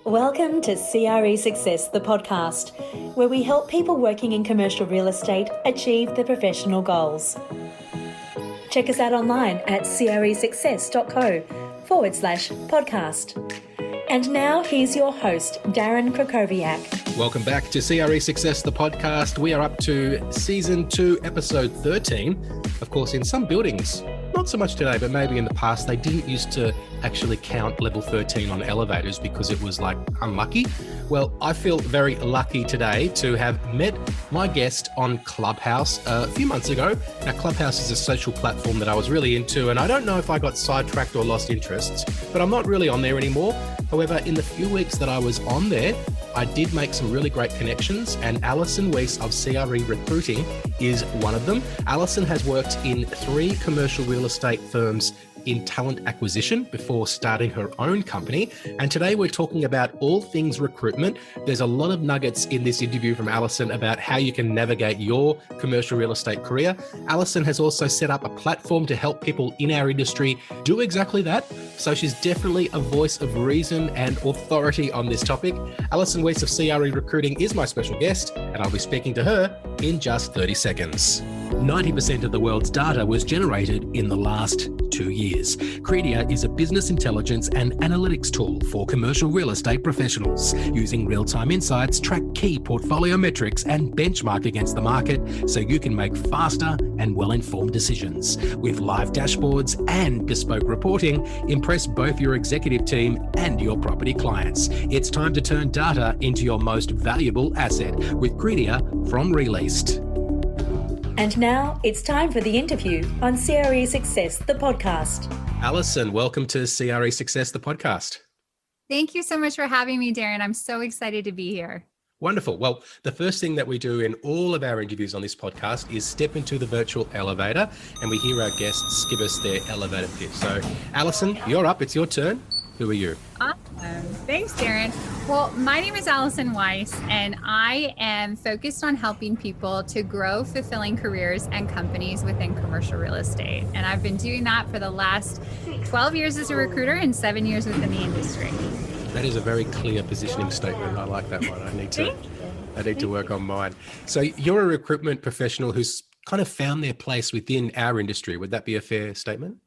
Welcome to CRE Success, the podcast, where we help people working in commercial real estate achieve their professional goals. Check us out online at cresuccess.co/podcast. And now here's your host, Darren Krakowiak. Welcome back to CRE Success, the podcast. We are up to Season 2, Episode 13. Of course, in some buildings, not so much today, but maybe in the past, they didn't used to actually count level 13 on elevators because it was like unlucky. Well, I feel very lucky today to have met my guest on Clubhouse a few months ago. Now, Clubhouse is a social platform that I was really into, and I don't know if I got sidetracked or lost interests, but I'm not really on there anymore. However, in the few weeks that I was on there, I did make some really great connections, and Allison Weiss of CRE Recruiting is one of them. Allison has worked in 3 commercial real estate firms in talent acquisition before starting her own company. And today we're talking about all things recruitment. There's a lot of nuggets in this interview from Allison about how you can navigate your commercial real estate career. Allison has also set up a platform to help people in our industry do exactly that. So she's definitely a voice of reason and authority on this topic. Allison Weiss of CRE Recruiting is my special guest, and I'll be speaking to her in just 30 seconds. 90% of the world's data was generated in the last 2 years. Credia is a business intelligence and analytics tool for commercial real estate professionals. Using real-time insights, track key portfolio metrics and benchmark against the market so you can make faster and well-informed decisions. With live dashboards and bespoke reporting, impress both your executive team and your property clients. It's time to turn data into your most valuable asset with Credia from Released. And now it's time for the interview on CRE Success, the podcast. Allison, welcome to CRE Success, the podcast. Thank you so much for having me, Darren. I'm so excited to be here. Wonderful. Well, the first thing that we do in all of our interviews on this podcast is step into the virtual elevator and we hear our guests give us their elevator pitch. So, Allison, you're up. It's your turn. Who are you? Awesome. Thanks, Darren. Well, my name is Allison Weiss, and I am focused on helping people to grow fulfilling careers and companies within commercial real estate. And I've been doing that for the last 12 years as a recruiter and 7 years within the industry. That is a very clear positioning statement. I like that one. I need to work on mine. So you're a recruitment professional who's kind of found their place within our industry. Would that be a fair statement?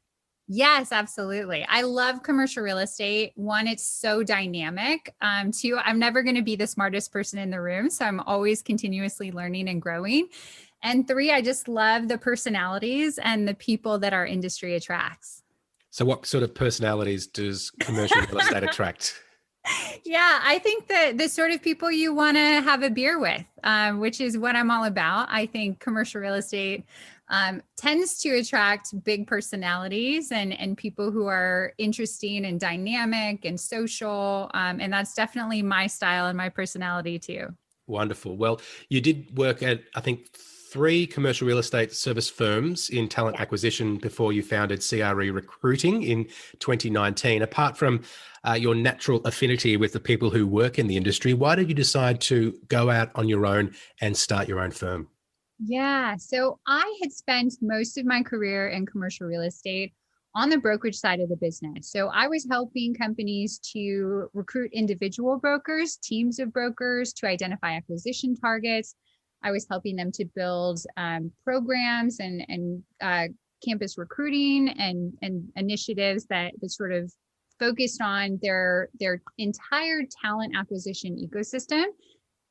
Yes, absolutely. I love commercial real estate. 1, it's so dynamic. 2, I'm never going to be the smartest person in the room, so I'm always continuously learning and growing. And 3, I just love the personalities and the people that our industry attracts. So what sort of personalities does commercial real estate attract? Yeah, I think that the sort of people you want to have a beer with, which is what I'm all about. I think commercial real estate tends to attract big personalities and people who are interesting and dynamic and social. And that's definitely my style and my personality too. Wonderful. Well, you did work at, I think, 3 commercial real estate service firms in talent acquisition before you founded CRE Recruiting in 2019. Apart from your natural affinity with the people who work in the industry, why did you decide to go out on your own and start your own firm? Yeah, so I had spent most of my career in commercial real estate on the brokerage side of the business. So I was helping companies to recruit individual brokers, teams of brokers, to identify acquisition targets. I was helping them to build programs and campus recruiting and initiatives that sort of focused on their entire talent acquisition ecosystem.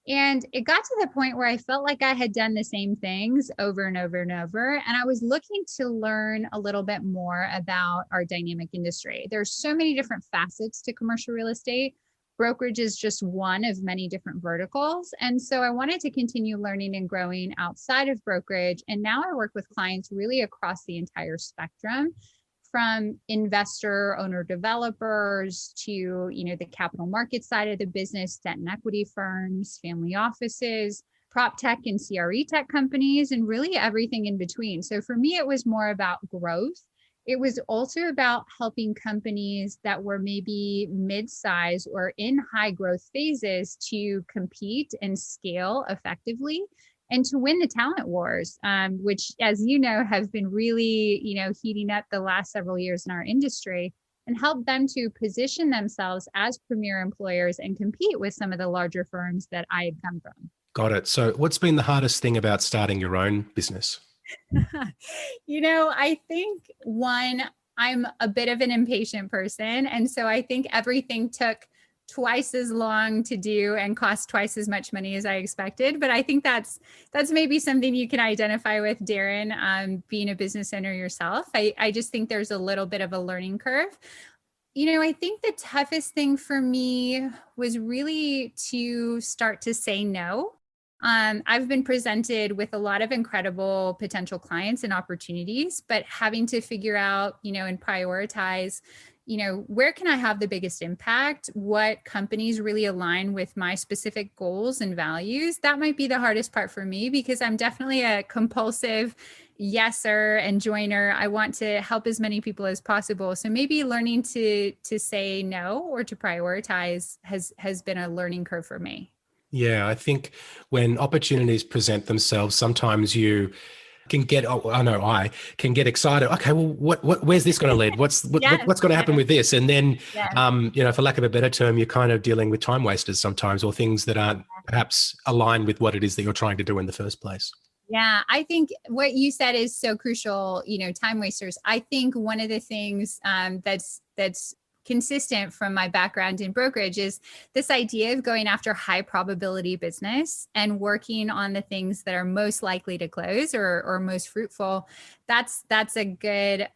And it got to the point where I felt like I had done the same things over and over and over. And I was looking to learn a little bit more about our dynamic industry. There's so many different facets to commercial real estate. Brokerage is just one of many different verticals. And so I wanted to continue learning and growing outside of brokerage. And now I work with clients really across the entire spectrum, from investor, owner developers to, the capital market side of the business, debt and equity firms, family offices, prop tech and CRE tech companies, and really everything in between. So for me, it was more about growth. It was also about helping companies that were maybe mid-size or in high growth phases to compete and scale effectively and to win the talent wars, which, as you know, have been really, heating up the last several years in our industry. and help them to position themselves as premier employers and compete with some of the larger firms that I had come from. Got it. So what's been the hardest thing about starting your own business? I think one, I'm a bit of an impatient person. And so I think everything took twice as long to do and cost twice as much money as I expected. But I think that's maybe something you can identify with, Darren, being a business owner yourself. I just think there's a little bit of a learning curve. I think the toughest thing for me was really to start to say no. I've been presented with a lot of incredible potential clients and opportunities, but having to figure out, and prioritize, where can I have the biggest impact? What companies really align with my specific goals and values? That might be the hardest part for me, because I'm definitely a compulsive yeser and joiner. I want to help as many people as possible. So maybe learning to say no or to prioritize has been a learning curve for me. Yeah, I think when opportunities present themselves, sometimes you can get, I can get excited. Okay, well, where's this going to lead? What's going to happen with this? And then, for lack of a better term, you're kind of dealing with time wasters sometimes, or things that aren't perhaps aligned with what it is that you're trying to do in the first place. Yeah, I think what you said is so crucial, time wasters. I think one of the things that's consistent from my background in brokerage is this idea of going after high probability business and working on the things that are most likely to close or most fruitful. That's a good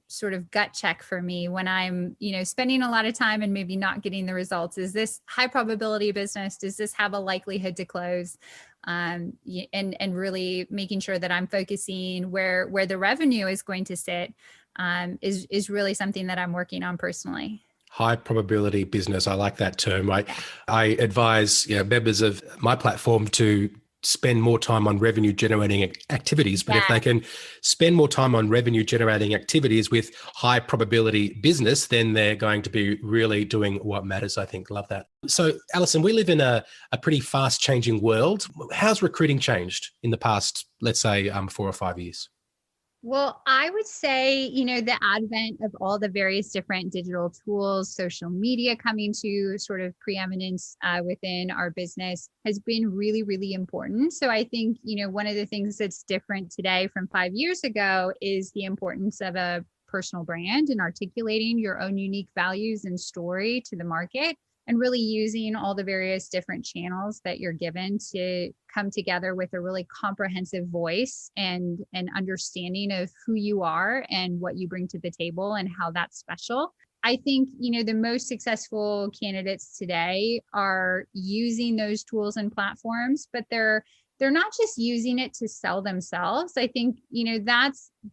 sort of gut check for me when I'm, spending a lot of time and maybe not getting the results. Is this high probability business? Does this have a likelihood to close? And really making sure that I'm focusing where the revenue is going to sit is really something that I'm working on personally. High probability business. I like that term. I advise members of my platform to spend more time on revenue generating activities. But if they can spend more time on revenue generating activities with high probability business, then they're going to be really doing what matters, I think. Love that. So Allison, we live in a pretty fast changing world. How's recruiting changed in the past, let's say 4 or 5 years? Well, I would say, the advent of all the various different digital tools, social media coming to sort of preeminence within our business has been really, really important. So I think, one of the things that's different today from 5 years ago is the importance of a personal brand and articulating your own unique values and story to the market, and really using all the various different channels that you're given to come together with a really comprehensive voice and an understanding of who you are and what you bring to the table and how that's special. I think, the most successful candidates today are using those tools and platforms, but they're not just using it to sell themselves. I think,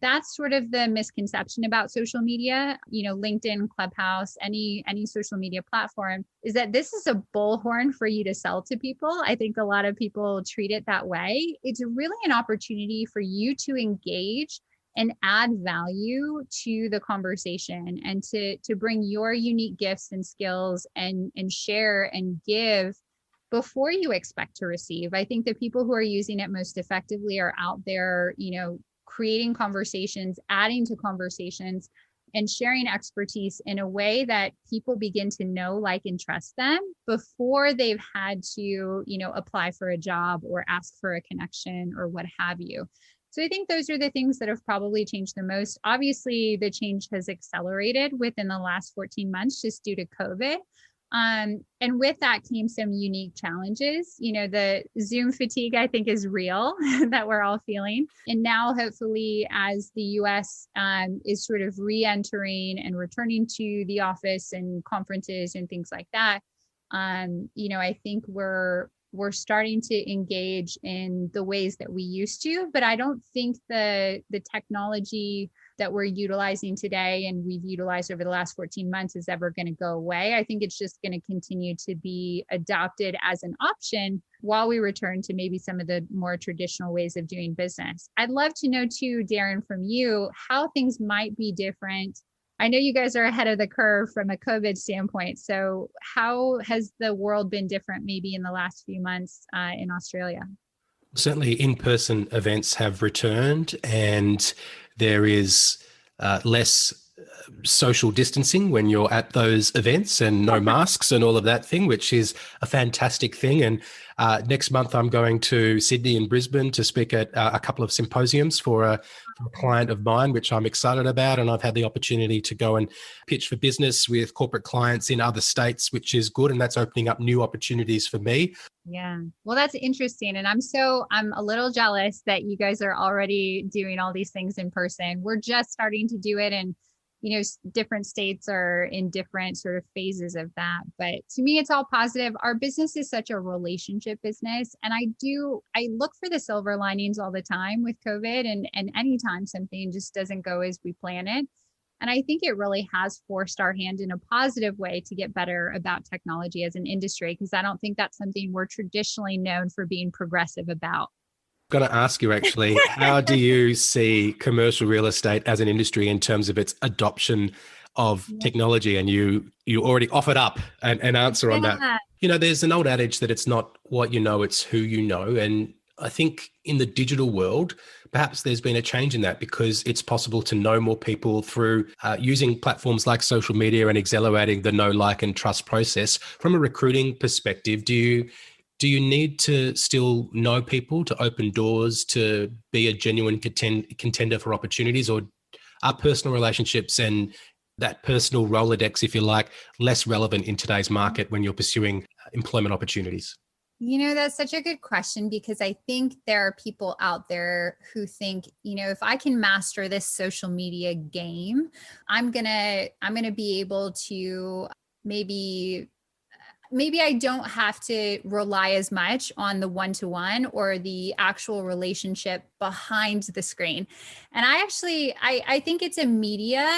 that's sort of the misconception about social media, LinkedIn, Clubhouse, any social media platform, is that this is a bullhorn for you to sell to people. I think a lot of people treat it that way. It's really an opportunity for you to engage and add value to the conversation and to bring your unique gifts and skills and share and give before you expect to receive. I think the people who are using it most effectively are out there, creating conversations, adding to conversations, and sharing expertise in a way that people begin to know, like, and trust them before they've had to, apply for a job or ask for a connection or what have you. So I think those are the things that have probably changed the most. Obviously, the change has accelerated within the last 14 months just due to COVID. And with that came some unique challenges. The Zoom fatigue, I think, is real that we're all feeling. And now, hopefully, as the US is sort of re-entering and returning to the office and conferences and things like that, I think we're starting to engage in the ways that we used to. But I don't think the technology that we're utilizing today and we've utilized over the last 14 months is ever going to go away. I think it's just going to continue to be adopted as an option while we return to maybe some of the more traditional ways of doing business. I'd love to know too, Darren, from you, how things might be different. I know you guys are ahead of the curve from a COVID standpoint. So how has the world been different maybe in the last few months in Australia? Certainly in-person events have returned, and there is less social distancing when you're at those events and no masks and all of that thing, which is a fantastic thing. And next month, I'm going to Sydney and Brisbane to speak at a couple of symposiums for a client of mine, which I'm excited about. And I've had the opportunity to go and pitch for business with corporate clients in other states, which is good. And that's opening up new opportunities for me. Yeah. Well, that's interesting. And I'm a little jealous that you guys are already doing all these things in person. We're just starting to do it. And, different states are in different sort of phases of that. But to me, it's all positive. Our business is such a relationship business. And I look for the silver linings all the time with COVID and anytime something just doesn't go as we plan it. And I think it really has forced our hand in a positive way to get better about technology as an industry, because I don't think that's something we're traditionally known for being progressive about. Going to ask you actually, how do you see commercial real estate as an industry in terms of its adoption of technology? And you already offered up an answer on that. There's an old adage that it's not what you know, it's who you know. And I think in the digital world, perhaps there's been a change in that, because it's possible to know more people through using platforms like social media and accelerating the know, like, and trust process. From a recruiting perspective, do you need to still know people to open doors, to be a genuine contender for opportunities, or are personal relationships and that personal Rolodex, if you like, less relevant in today's market when you're pursuing employment opportunities? That's such a good question, because I think there are people out there who think, if I can master this social media game, I'm going to be able to maybe I don't have to rely as much on the one-to-one or the actual relationship behind the screen. And I think it's a media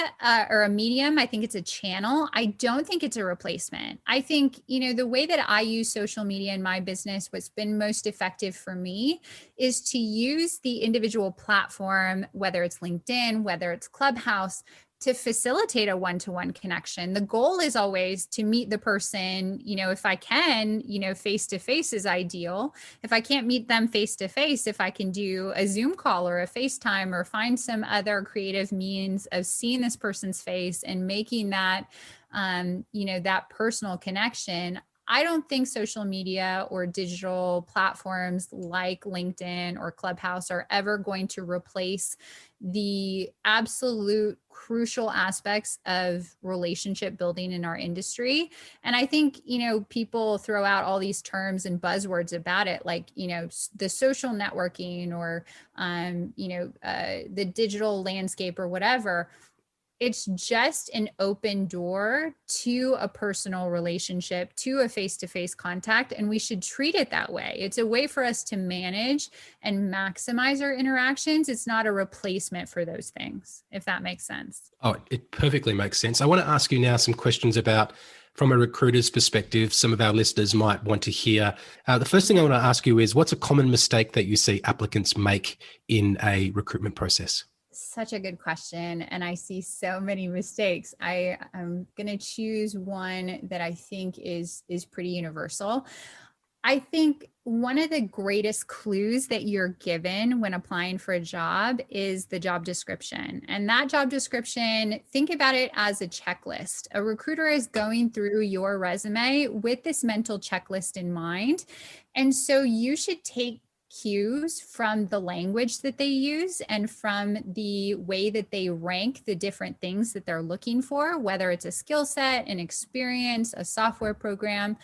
or a medium. I think it's a channel. I don't think it's a replacement. I think, the way that I use social media in my business, what's been most effective for me is to use the individual platform, whether it's LinkedIn, whether it's Clubhouse, to facilitate a one-to-one connection. The goal is always to meet the person, if I can, face-to-face is ideal. If I can't meet them face-to-face, if I can do a Zoom call or a FaceTime or find some other creative means of seeing this person's face and making that, that personal connection, I don't think social media or digital platforms like LinkedIn or Clubhouse are ever going to replace the absolute crucial aspects of relationship building in our industry. And I think, people throw out all these terms and buzzwords about it, like, the social networking or, the digital landscape or whatever. It's just an open door to a personal relationship, to a face-to-face contact, and we should treat it that way. It's a way for us to manage and maximize our interactions. It's not a replacement for those things, if that makes sense. Oh, it perfectly makes sense. I want to ask you now some questions about, from a recruiter's perspective, some of our listeners might want to hear. The first thing I want to ask you is, what's a common mistake that you see applicants make in a recruitment process? Such a good question. And I see so many mistakes. I'm going to choose one that I think is pretty universal. I think one of the greatest clues that you're given when applying for a job is the job description. And that job description, think about it as a checklist. A recruiter is going through your resume with this mental checklist in mind. And so you should take cues from the language that they use and from the way that they rank the different things that they're looking for, whether it's a skill set, an experience, a software program.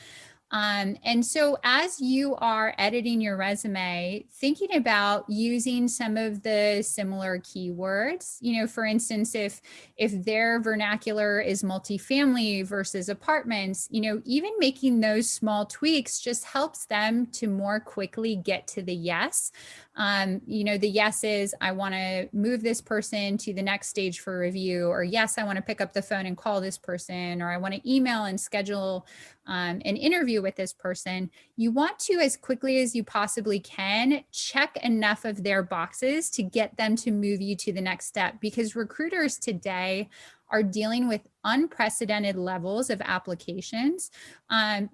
And so as you are editing your resume, thinking about using some of the similar keywords, for instance, if their vernacular is multifamily versus apartments, even making those small tweaks just helps them to more quickly get to the yes. The yes is, I want to move this person to the next stage for review, or yes, I want to pick up the phone and call this person, or I want to email and schedule an interview with this person. You want to, as quickly as you possibly can, check enough of their boxes to get them to move you to the next step, because recruiters today are dealing with unprecedented levels of applications,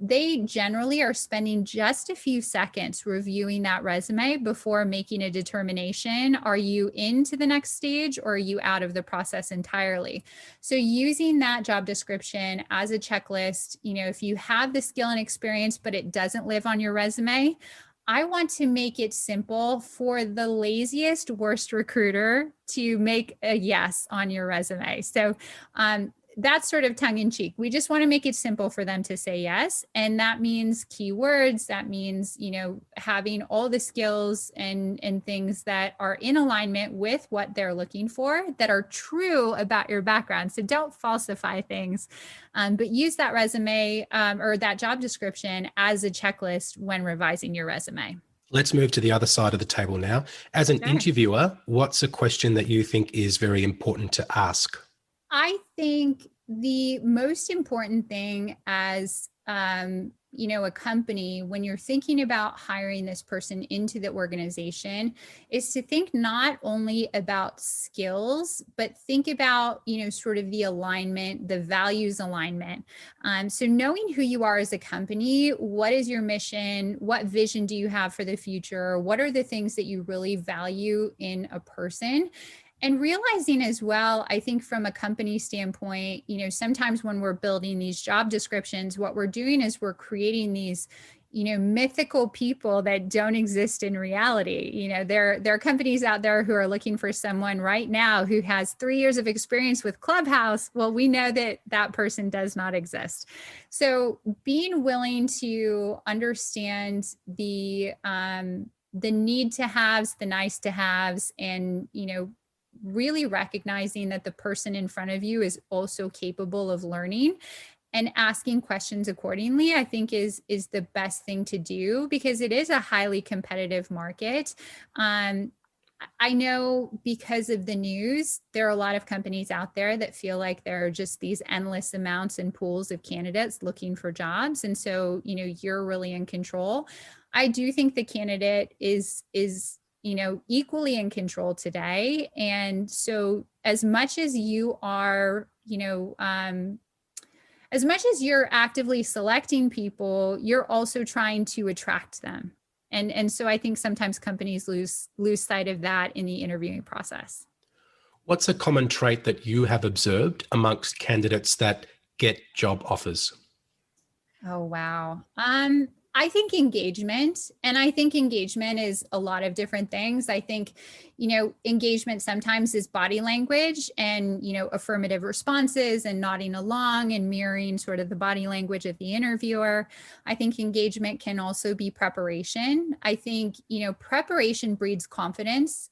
they generally are spending just a few seconds reviewing that resume before making a determination. Are you into the next stage, or are you out of the process entirely? So using that job description as a checklist, if you have the skill and experience, but it doesn't live on your resume, I want to make it simple for the laziest, worst recruiter to make a yes on your resume. So that's sort of tongue in cheek. We just want to make it simple for them to say yes. And that means keywords. That means, having all the skills and things that are in alignment with what they're looking for, that are true about your background. So don't falsify things, but use that resume or that job description as a checklist when revising your resume. Let's move to the other side of the table now. As an interviewer, what's a question that you think is very important to ask? I think the most important thing as, a company, when you're thinking about hiring this person into the organization, is to think not only about skills, but think about, sort of the alignment, the values alignment. So knowing who you are as a company, what is your mission? What vision do you have for the future? What are the things that you really value in a person? And realizing as well, I think from a company standpoint, sometimes when we're building these job descriptions, what we're doing is we're creating these, mythical people that don't exist in reality. There are companies out there who are looking for someone right now who has 3 years of experience with Clubhouse. Well, we know that that person does not exist. So being willing to understand the need to haves, the nice to haves, and, really recognizing that the person in front of you is also capable of learning and asking questions accordingly, I think is the best thing to do, because it is a highly competitive market. I know because of the news, there are a lot of companies out there that feel like there are just these endless amounts and pools of candidates looking for jobs. And so, you're really in control. I do think the candidate is equally in control today. And so as much as you are, as much as you're actively selecting people, you're also trying to attract them. And so I think sometimes companies lose sight of that in the interviewing process. What's a common trait that you have observed amongst candidates that get job offers? Oh, wow. I think engagement, and I think engagement is a lot of different things. I think, engagement sometimes is body language and, affirmative responses and nodding along and mirroring sort of the body language of the interviewer. I think engagement can also be preparation. I think, preparation breeds confidence,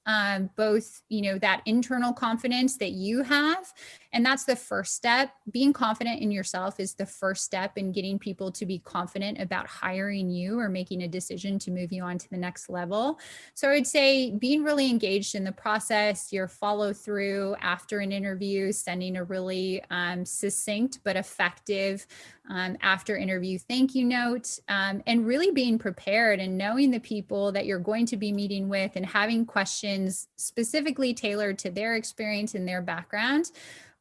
both, that internal confidence that you have. And that's the first step. Being confident in yourself is the first step in getting people to be confident about hiring you or making a decision to move you on to the next level. So I would say being really engaged in the process, your follow through after an interview, sending a really succinct but effective after interview thank you note, and really being prepared and knowing the people that you're going to be meeting with and having questions specifically tailored to their experience and their background.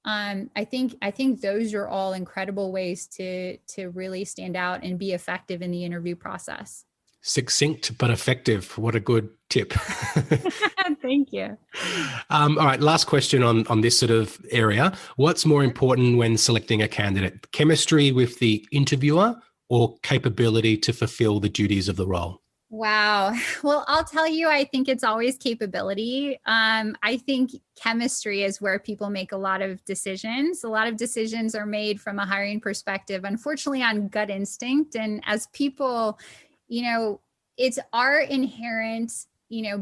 I think those are all incredible ways to really stand out and be effective in the interview process. Succinct but effective. What a good tip. Thank you. All right, last question on this sort of area. What's more important when selecting a candidate? Chemistry with the interviewer or capability to fulfill the duties of the role? Wow. Well, I'll tell you, I think it's always capability. I think chemistry is where people make a lot of decisions. A lot of decisions are made from a hiring perspective, unfortunately, on gut instinct. And as people, it's our inherent,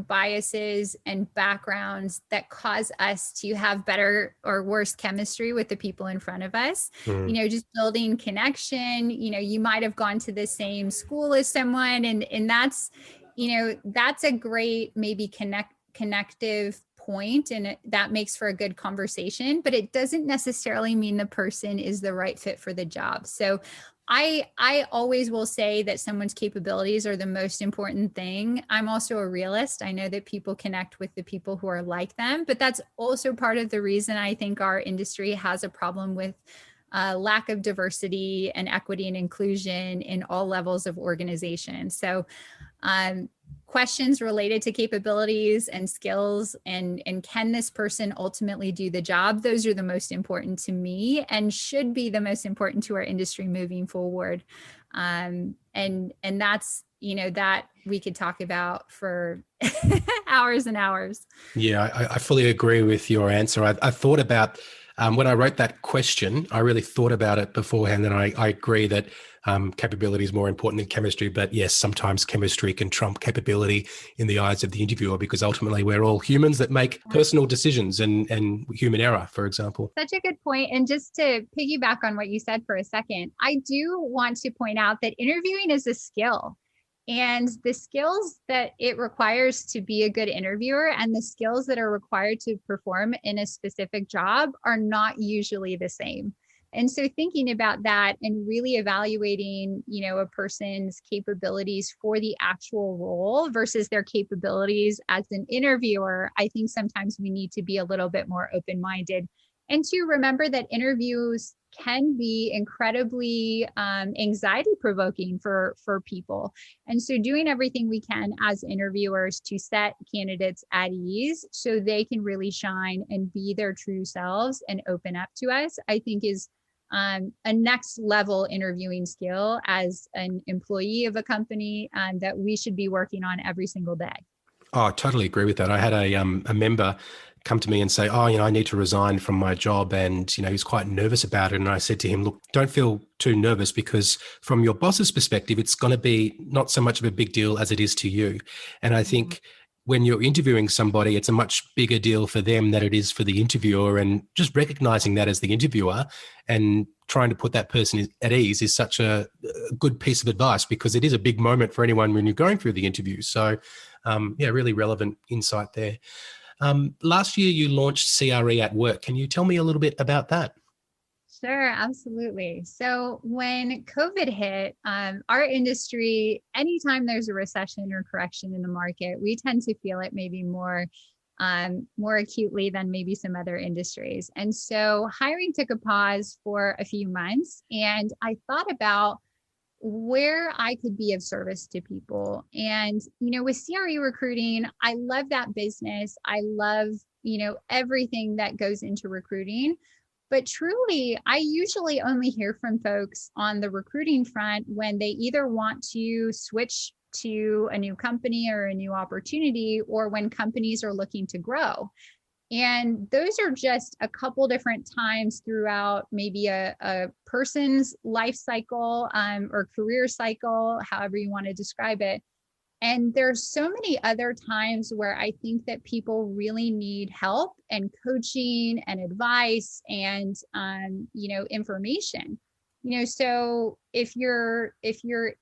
biases and backgrounds that cause us to have better or worse chemistry with the people in front of us. Just building connection, you might have gone to the same school as someone, and that's a great maybe connective point, and that makes for a good conversation, but it doesn't necessarily mean the person is the right fit for the job. So I always will say that someone's capabilities are the most important thing. I'm also a realist. I know that people connect with the people who are like them, but that's also part of the reason I think our industry has a problem with lack of diversity and equity and inclusion in all levels of organization. So questions related to capabilities and skills and can this person ultimately do the job? Those are the most important to me and should be the most important to our industry moving forward. And that's, that we could talk about for hours and hours. Yeah, I fully agree with your answer. I thought about when I wrote that question, I really thought about it beforehand, and I agree that capability is more important than chemistry. But yes, sometimes chemistry can trump capability in the eyes of the interviewer, because ultimately we're all humans that make personal decisions and human error, for example. Such a good point. And just to piggyback on what you said for a second, I do want to point out that interviewing is a skill. And the skills that it requires to be a good interviewer and the skills that are required to perform in a specific job are not usually the same. And so thinking about that and really evaluating, a person's capabilities for the actual role versus their capabilities as an interviewer, I think sometimes we need to be a little bit more open-minded. And to remember that interviews can be incredibly anxiety provoking for people. And so doing everything we can as interviewers to set candidates at ease so they can really shine and be their true selves and open up to us, I think is a next level interviewing skill as an employee of a company that we should be working on every single day. Oh, I totally agree with that. I had a member come to me and say, I need to resign from my job. And, he's quite nervous about it. And I said to him, look, don't feel too nervous, because from your boss's perspective, it's going to be not so much of a big deal as it is to you. And I think when you're interviewing somebody, it's a much bigger deal for them than it is for the interviewer. And just recognizing that as the interviewer and trying to put that person at ease is such a good piece of advice, because it is a big moment for anyone when you're going through the interview. So, really relevant insight there. Last year, you launched CRE at Work. Can you tell me a little bit about that? Sure, absolutely. So when COVID hit, our industry, anytime there's a recession or correction in the market, we tend to feel it maybe more acutely than maybe some other industries. And so hiring took a pause for a few months, and I thought about where I could be of service to people. And, with CRE recruiting, I love that business. I love, everything that goes into recruiting. But truly, I usually only hear from folks on the recruiting front when they either want to switch to a new company or a new opportunity, or when companies are looking to grow. And those are just a couple different times throughout maybe a person's life cycle or career cycle, however you want to describe it. And there's so many other times where I think that people really need help and coaching and advice and, information. So if you're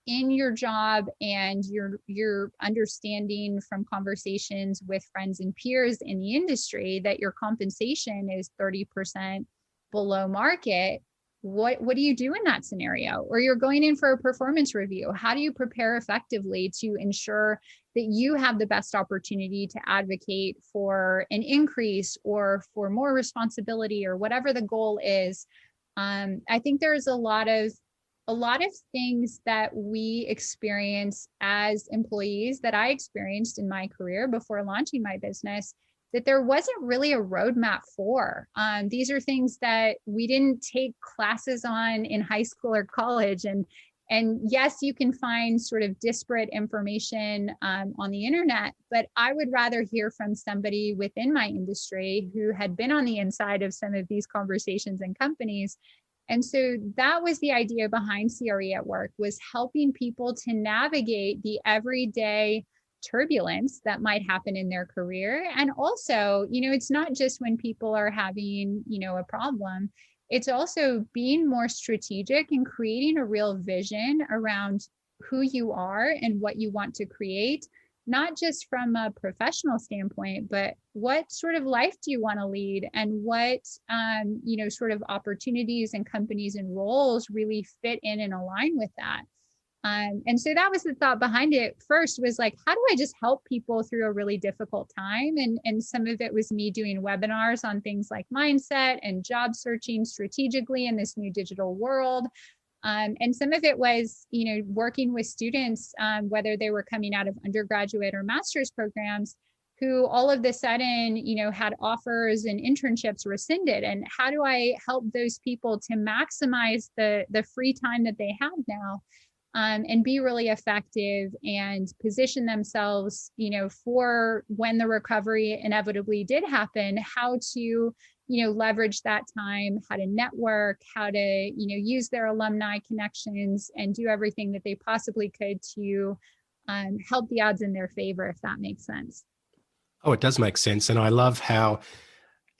in your job and you're understanding from conversations with friends and peers in the industry that your compensation is 30% below market, what do you do in that scenario? Or you're going in for a performance review. How do you prepare effectively to ensure that you have the best opportunity to advocate for an increase or for more responsibility or whatever the goal is? I think there's a lot of things that we experience as employees that I experienced in my career before launching my business that there wasn't really a roadmap for. These are things that we didn't take classes on in high school or college. And yes, you can find sort of disparate information on the internet, but I would rather hear from somebody within my industry who had been on the inside of some of these conversations and companies. And so that was the idea behind CRE at Work, was helping people to navigate the everyday turbulence that might happen in their career. And also, it's not just when people are having, a problem. It's also being more strategic and creating a real vision around who you are and what you want to create, not just from a professional standpoint, but what sort of life do you want to lead, and what, sort of opportunities and companies and roles really fit in and align with that. And so that was the thought behind it. First was like, how do I just help people through a really difficult time? And some of it was me doing webinars on things like mindset and job searching strategically in this new digital world. And some of it was, working with students, whether they were coming out of undergraduate or master's programs, who all of a sudden, had offers and internships rescinded. And how do I help those people to maximize the free time that they have now? And be really effective and position themselves, for when the recovery inevitably did happen, how to, leverage that time, how to network, how to, use their alumni connections and do everything that they possibly could to help the odds in their favor, if that makes sense. Oh, it does make sense. And I love how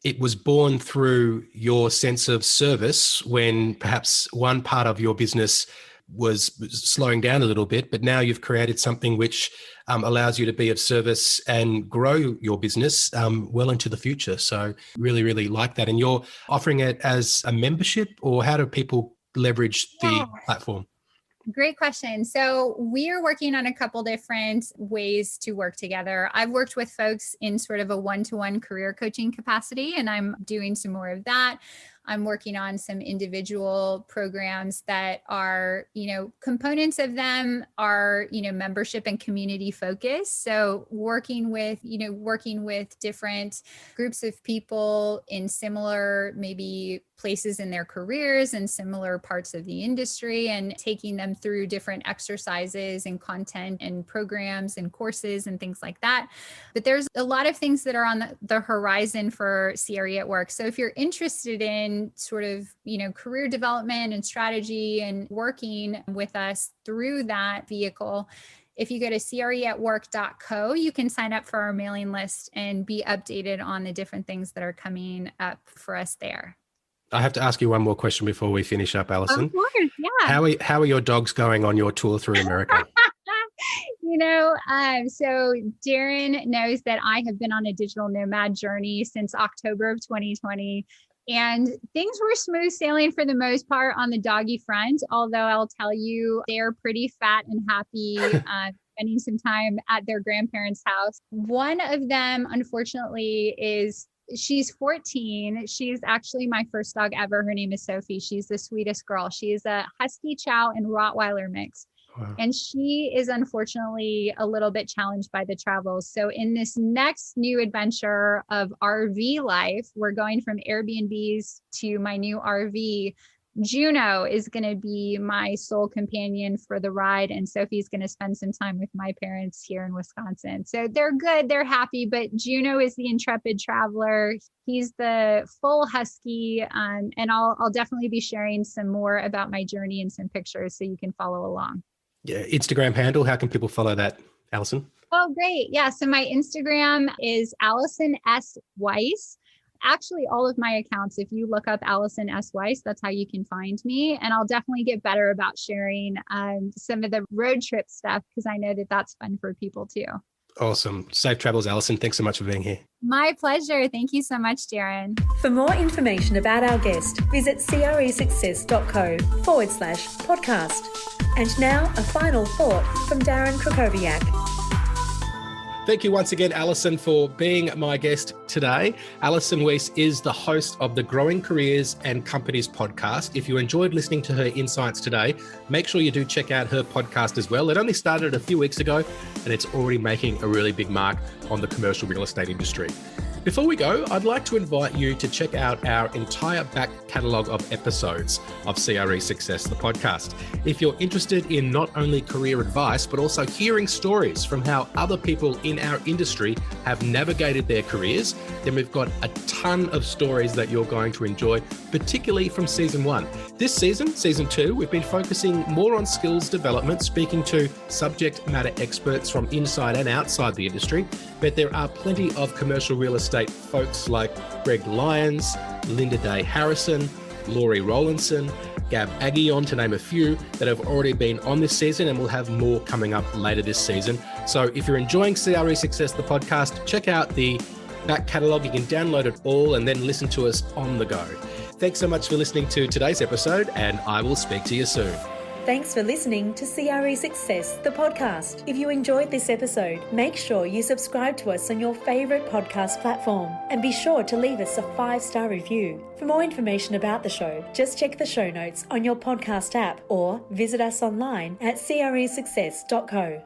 it was born through your sense of service when perhaps one part of your business was slowing down a little bit, but now you've created something which allows you to be of service and grow your business well into the future. So really, really like that. And you're offering it as a membership, or how do people leverage the platform? Great question. So we are working on a couple different ways to work together. I've worked with folks in sort of a one-to-one career coaching capacity, and I'm doing some more of that. I'm working on some individual programs that are, components of them are, membership and community focused. So working with different groups of people in similar, maybe places in their careers and similar parts of the industry, and taking them through different exercises and content and programs and courses and things like that. But there's a lot of things that are on the horizon for CRE at Work. So if you're interested in sort of, career development and strategy and working with us through that vehicle, if you go to creatwork.co, you can sign up for our mailing list and be updated on the different things that are coming up for us there. I have to ask you one more question before we finish up, Allison. Of course, yeah. How are your dogs going on your tour through America? So Darren knows that I have been on a digital nomad journey since October of 2020. And things were smooth sailing for the most part on the doggy front, although I'll tell you, they're pretty fat and happy, spending some time at their grandparents' house. One of them, unfortunately, she's 14. She's actually my first dog ever. Her name is Sophie. She's the sweetest girl. She is a Husky Chow and Rottweiler mix. Wow. And she is unfortunately a little bit challenged by the travels. So in this next new adventure of RV life, we're going from Airbnbs to my new RV. Juno is going to be my sole companion for the ride, and Sophie's going to spend some time with my parents here in Wisconsin. So they're good, they're happy, but Juno is the intrepid traveler. He's the full Husky, and I'll definitely be sharing some more about my journey and some pictures so you can follow along. Yeah, Instagram handle, how can people follow that, Allison? Oh, great. Yeah, so my Instagram is Allison S. Weiss. Actually, all of my accounts, if you look up Allison S. Weiss, that's how you can find me. And I'll definitely get better about sharing some of the road trip stuff, because I know that that's fun for people too. Awesome. Safe travels, Allison. Thanks so much for being here. My pleasure. Thank you so much, Darren. For more information about our guest, visit cresuccess.co/podcast. And now a final thought from Darren Krakowiak. Thank you once again, Allison, for being my guest today. Allison Weiss is the host of the Growing Careers and Companies podcast. If you enjoyed listening to her insights today, make sure you do check out her podcast as well. It only started a few weeks ago, and it's already making a really big mark on the commercial real estate industry. Before we go, I'd like to invite you to check out our entire back catalogue of episodes of CRE Success, the podcast. If you're interested in not only career advice, but also hearing stories from how other people in our industry have navigated their careers, then we've got a ton of stories that you're going to enjoy, particularly from season 1. This season, season 2, we've been focusing more on skills development, speaking to subject matter experts from inside and outside the industry, but there are plenty of commercial real estate folks like Greg Lyons, Linda Day Harrison, Laurie Rowlandson, Gab Aguillon, to name a few, that have already been on this season, and we'll have more coming up later this season. So if you're enjoying CRE Success, the podcast, check out the back catalogue. You can download it all and then listen to us on the go. Thanks so much for listening to today's episode, and I will speak to you soon. Thanks for listening to CRE Success, the podcast. If you enjoyed this episode, make sure you subscribe to us on your favourite podcast platform and be sure to leave us a 5-star review. For more information about the show, just check the show notes on your podcast app or visit us online at cresuccess.co.